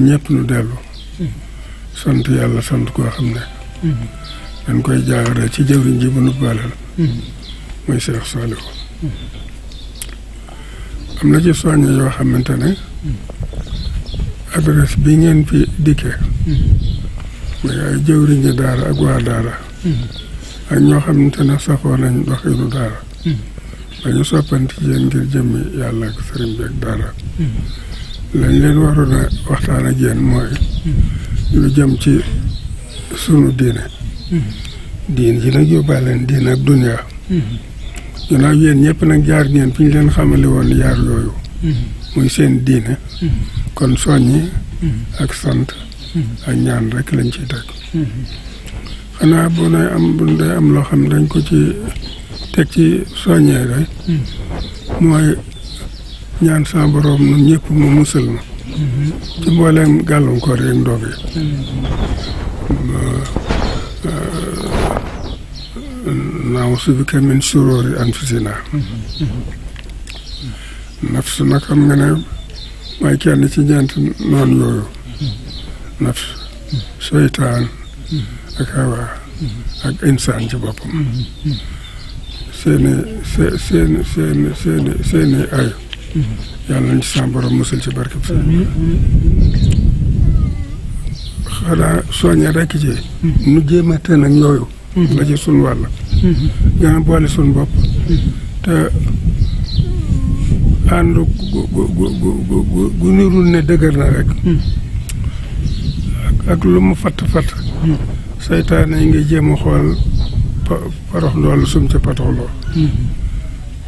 ñëpp nu dellu sant yàlla sant koo xam ne dañ koy jaarale ci jëwriñ ji bu nu baalal muy Cheikh Saliou am na ci soññe yoo xamante ne adresse bi ngeen fi dikkee muy ay jëwriñi daara ak waa daara ak ñoo xamante ne safoo nañ doxinu daara ba ñu soppanti yéen ngir jëmmi yàlla ak sëriñ bi ak daara lañ leen waroon a waxtaan ak yéen mooy lu jëm ci sunu diine diin ji nag yóbbaaleen diine ak dunya ginnaaw yéen ñëpp nag jaar ngeen fi ñu leen xamale woon yaar yooyu muy seen diine kon soññi ak sant ak ñaan rek lañ ciy teg xanaa bu dee am loo xam dañ ko ci teg ci soññee rek mooy ñaan sa borom nun ñëpp mu musal na ci mbooleem gàllankoor yeeg ndog yi na'uuzu bika min shuruuri anfusinaa nafs nag xam nga ne mooy kenn ci ñeent noon yooyu nafs seytaan ak hawa ak insaan ci boppam seeni ay yàlla nañ ci sa borom musal ci barke bi xanaa soññe rekk ci nu jéem a tën ak yooyu la ci sun wàll gën a boole sun bopp te ànd gu nirul ne dëgër na rek ak lu mu fatt seytaane yi ngi jéem a xool parox ndool sum ca patoxloo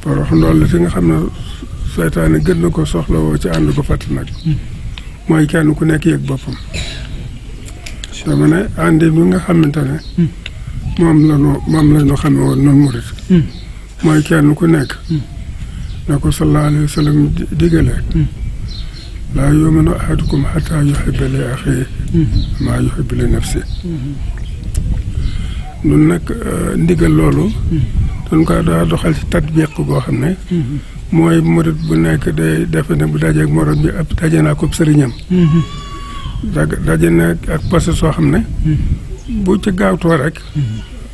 parox ndool fi nga xam ne seytaane gën na ko soxla woo ci ànd ko fatt nag mooy kenn ku nekk yëg boppam dama ne àndi bi nga xamante ne moom la ñu xame woon noonu murit mooy kenn ku nekk na ko sallallahu alayhi wa sallam digale laa yu'minu ahadukum hattaa yuhibba li axiihi maa yuhibbu li nafsihi nun nag ndigal loolu dañ ko daa doxal ci tatbiq boo xam ne mooy murit bu nekk day defe ne bu dajeeg morom bi ab daje naa ko sëriñam daje na ak poste soo xam ne bu ci gaawtoo rek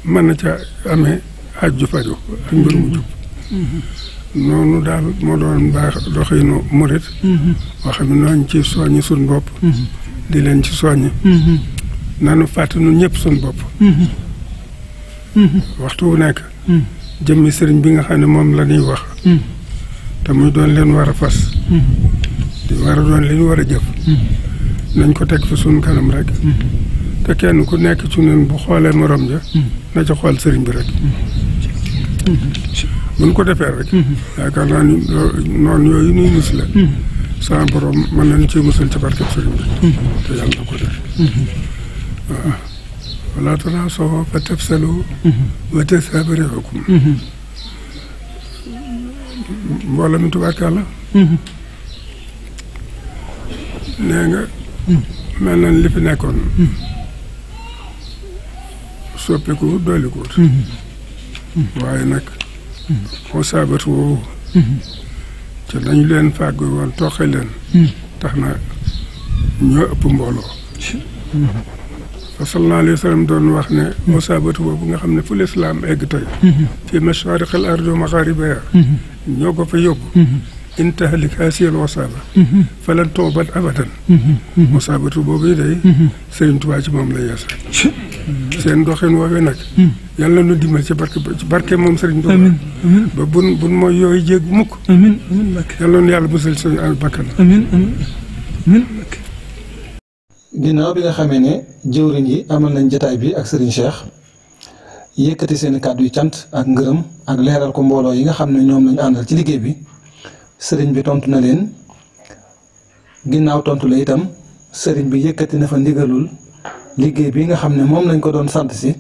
mën na ca amee aj ju faju ak mbir mu jub noonu daal moo doon baax doxinu murit boo xam ne nooñ ci soññi suñ bopp di leen ci soññi nanu fàtte nun ñëpp suñ bopp waxtu wu nekk jëmmi sëriñ bi nga xam ne moom la ñuy wax te muy doon leen war a fas di war a doon li ñu war a jëf nañ ko teg fi suñ kanam rek te kenn ku nekk ci ñun bu xoolee morom ja na ca xool sëriñ bi rek buñ ko defee rek yaakaar naa ni noonu yooyu nuy mus la sa borom mën nañu ci musal ci barkeb sëriñ bi te yàlla na ko def waaw wala tanaasaw fa tafsalu wa tadhhaba riihukum mbooloo mi tubaarkàlla nee nga mel na li fi nekkoon soppiku doolikuut waaye nag moo saabatu woowu ci dañu leen fàggu woon toqe leen tax na ñoo ëpp mbooloo fa sallallahu alayhi wa sallam doon wax ne moo saabatu boobu nga xam ne fu lislaam egg tey fi mashaariqil ardi wa magharibiha ñoo ko fa yóbbu in tahlik haazihil wasaaba falan tu'bad abadan wasaabatu boobu yi day Sëriñ Tuubaa ci moom la yees rek seen doxin woowee nag yàlla nu dimbal ci barke moom Sëriñ Tuubaa ba bun mooy yooyu jéeg mukk yàlla nu yàlla musal suñu bakkan ginnaaw bi nga xamee ne jëwriñ yi amal nañ jataay bi ak Serigne Cheikh yëkkati seen kàddu yu cant ak ngërëm ak leeral ko mbooloo yi nga xam ne ñoom lañu àndal ci liggéey bi sëriñ bi tontu na leen ginnaaw tontu la itam sëriñ bi yëkkati na fa ndigalul liggéey bi nga xam ne moom lañ ko doon sant si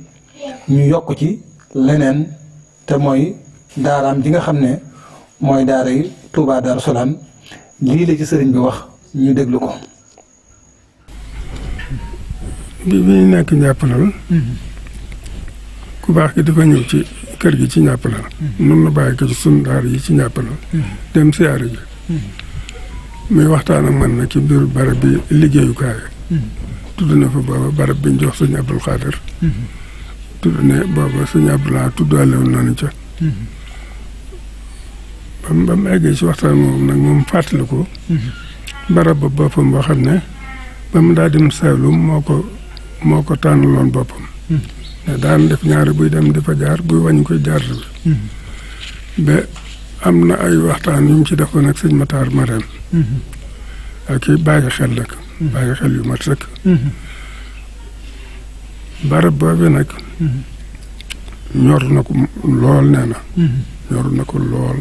ñu yokk ci leneen te mooy daaraam ji nga xam ne mooy daara yi Touba Darou Salaam lii la ci sëriñ bi wax ñu déglu ko. bi ñu nekk njàppalal ku baax ki dafa ñëw ci kër gi ci njàppalal nun na bàyyi ko ci sunu daara yi ci njàppalal dem siyaare ji muy waxtaan ak man nag ci mbiru barab bi liggéeyukaay. tudd na fa booba barab bi ñu jox sëñ Abdul Xaadir. tudd ne booba sëñ Abdullah tuddaale woon nañu ca. ba mu eggee ci waxtaan moom nag moom fàttali ko. barab ba boppam boo xam ne ba mu daa dem Saalum moo ko tànnaloon boppam. ne daan def ñaari buy dem di fa jaar buy wàññi koy jaar bi. ba am na ay waxtaan yu mu ci defoon ak sëñ Matar Marème. ak i bàyyi xel nag. bàyyi xel yu mat sëkk. barab boobu nag. ñor na ko lool nee na. ñor na ko lool.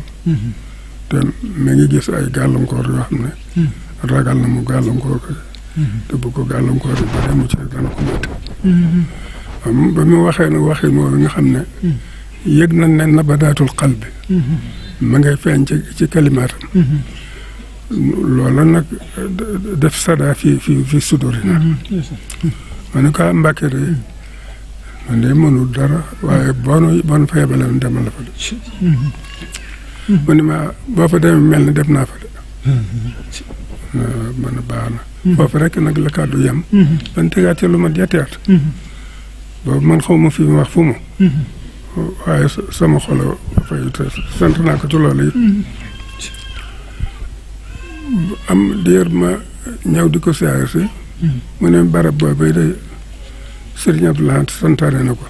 te mi ngi gis ay gàllankoor yoo xam ne. ragal na mu gàllankoor ko. te bu ko gàllankoor yi ba demu ci dana ko métti. ba mu waxee nag waxi moo nga xam ne. yëg nañ ne nabadaatul qalbi. ma ngay feeñ ci kalimaatam. loola nag def sada fi suduri na. ma ne ko Mbàkke de man de mënul dara waaye bon fa yebalewoon demal la fa de. mu ne ma boo fa demee mel ni dem naa fa de. ma ne baax na. foofu rek nag la kàddu yem. ban tegaat lu ma yeteet. boobu man xaw ma fi mu wax fu mu. waaye sama xolo fay te sant naa ko ci loolu yi. am diir ma ñëw di ko siyaare si. mu ne barab boobu de Sëriñ Abdoulaye santaane na ko.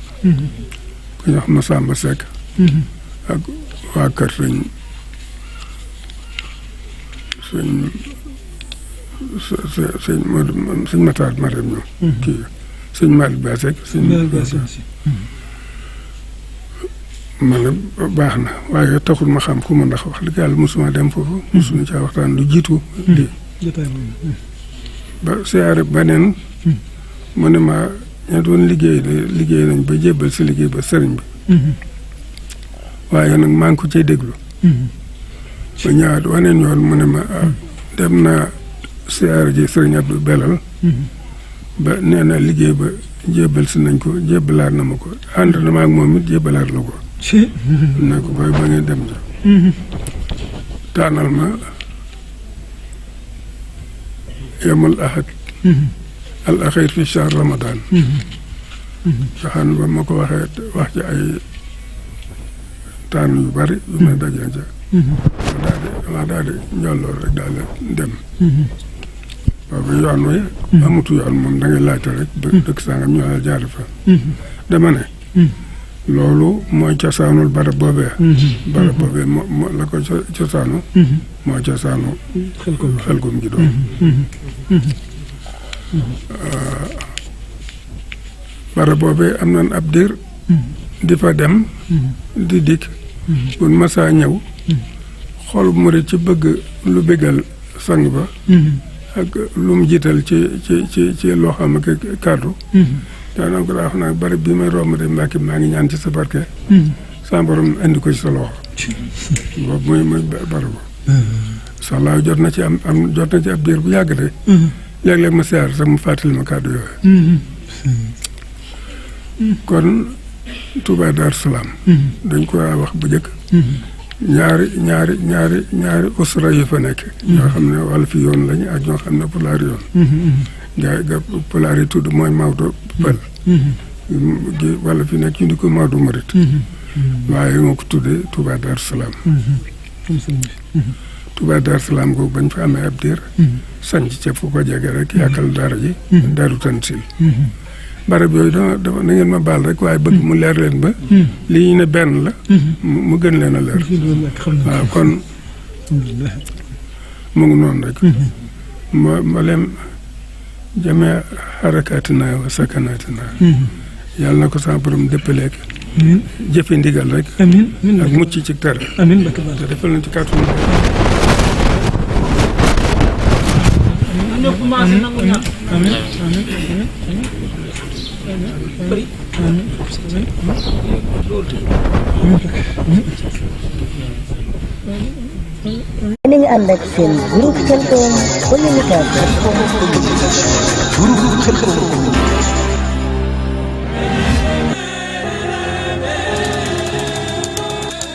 ku ñu wax Masamba Seck. ak waa kër sëñ Matar Marème ñoom. kii sëñ Malick Ba Seck. man ne baax na waaye taxul ma xam ku ma ndax wax dëgg yàlla mosuma dem foofu. mosuñu caa waxtaan lu jiitu. lii ba siyaare beneen. mu ne ma ña doon liggéey nañ ba jébbal si liggéey ba sëriñ bi. waaye nag maa ngi ko cay déglu. ba ñëwaat waneen yoon mu ne ma dem naa siyaare ji sëriñ Abdou Belal. ba nee na liggéey ba jébbal si nañ ko jébbalaat na ma ko ànd na ma ak moom it jébbalaat la ko. ne ko booy ba ngeen dem ja. tànnal ma yamul ahad. al axir fi shahr Ramadan. saxaan ba ma ko waxee wax ci ay tànn yu bari yu may dajee ja. ma daal di njolloor rek daal di dem. boobu yoon wi amutu yoon moom da ngay laajte rek dëkk sangam ñoo la jaar fa. dama ne loolu mooy cosaanul barab boobee. barab boobee moo la ko cosaanu. mooy cosaanu xelkom gi doon. barab boobee am nañ ab diir. di fa dem. di dikk. bu masaa ñëw. xol murit ci bëgg lu bégal sang ba. ak lu mu jiital ci loo xam ak kàddu. daanaka ko daa wax nag barab bi may romb de Mbàkke maa ngi ñaan ci sa barke. sa borom indi ko ci sa loxo. boobu muy barabu. sax jot na ci ab diir bu yàgg de. léeg-léeg ma siyaar sax mu fàttali ma kàddu yooyu. kon Touba Darou Salaam. dañ ko wax bu njëkk. ñaari usra yu fa nekk. ñoo xam ne wàllu fi yoon lañu ak ñoo xam ne pulaar yoon. ga pulaar yi tudd mooy Maodo Pël. wàllu fi nekk ñu di ko Maodo Murit. waaye moo ko tuddee Touba Darou Salaam. Touba Darou Salaam googu bañ fa amee ab diir. sanc ca fu ko jege rek yàkkal daara ji. Daaru Tansil. barab yooyu dama na ngeen ma baal rek waaye bëgg mu leer leen ba. li ñu ne benn la. mu gën leen a leer. waaw kon mu ngi noonu rek. ma leen jamee xarakaatina wa sakanaatina. yàlla na ko sa borom dëppaleeg. jëfe ndigal rek. ak mucc ci tere. te defal nañ ci kàttanu. Yéen a ngi ànd ak seen groupe Khelcom communication. Groupe Khelcom.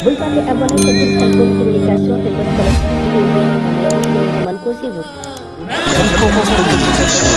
bul fàtte abonné sa groupe Khelcom communication te bës cloche bi mën koo suivre. Khelcom communication.